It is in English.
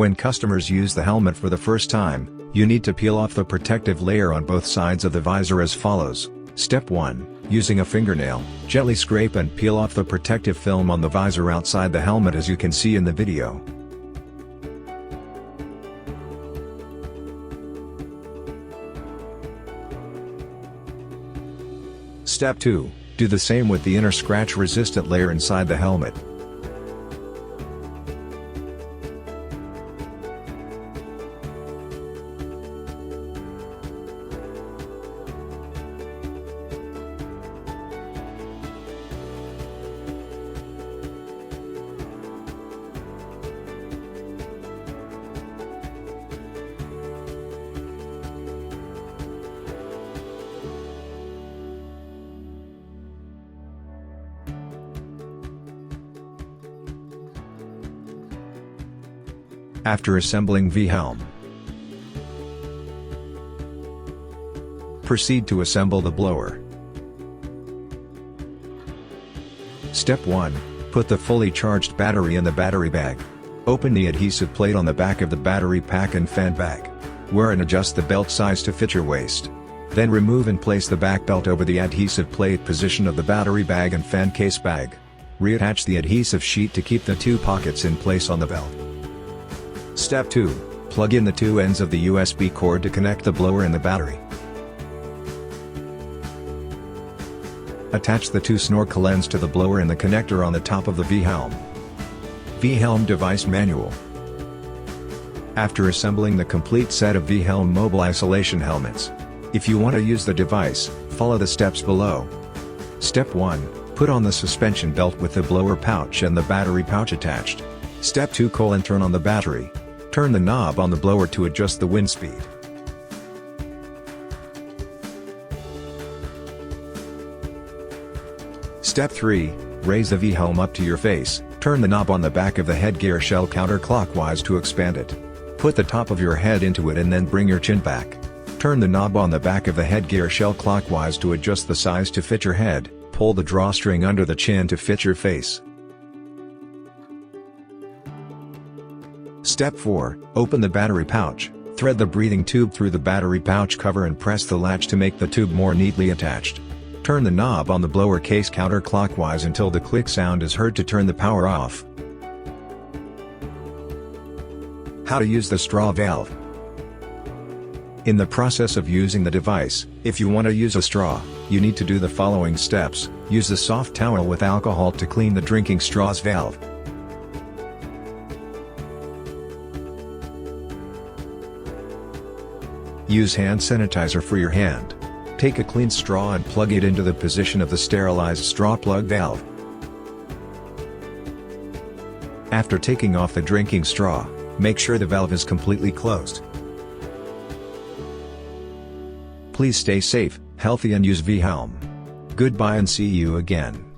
When customers use the helmet for the first time, you need to peel off the protective layer on both sides of the visor as follows. Step 1. Using a fingernail, gently scrape and peel off the protective film on the visor outside the helmet as you can see in the video. Step 2. Do the same with the inner scratch-resistant layer inside the helmet. After assembling Vihelm, proceed to assemble the blower. Step 1. Put the fully charged battery in the battery bag. Open the adhesive plate on the back of the battery pack and fan bag. Wear and adjust the belt size to fit your waist. Then remove and place the back belt over the adhesive plate position of the battery bag and fan case bag. Reattach the adhesive sheet to keep the two pockets in place on the belt. Step 2. Plug in the two ends of the USB cord to connect the blower and the battery. Attach the two snorkel ends to the blower and the connector on the top of the Vihelm. Vihelm device manual. After assembling the complete set of Vihelm mobile isolation helmets, if you want to use the device, follow the steps below. Step 1. Put on the suspension belt with the blower pouch and the battery pouch attached. Step 2. Turn on the battery. Turn the knob on the blower to adjust the wind speed. Step 3. Raise the Vihelm up to your face, turn the knob on the back of the headgear shell counterclockwise to expand it. Put the top of your head into it and then bring your chin back. Turn the knob on the back of the headgear shell clockwise to adjust the size to fit your head, pull the drawstring under the chin to fit your face. Step 4. Open the battery pouch, thread the breathing tube through the battery pouch cover and press the latch to make the tube more neatly attached. Turn the knob on the blower case counterclockwise until the click sound is heard to turn the power off. How to use the straw valve. In the process of using the device, if you want to use a straw, you need to do the following steps. Use a soft towel with alcohol to clean the drinking straw's valve. Use hand sanitizer for your hand. Take a clean straw and plug it into the position of the sterilized straw plug valve. After taking off the drinking straw, make sure the valve is completely closed. Please stay safe, healthy and use Vihelm. Goodbye and see you again.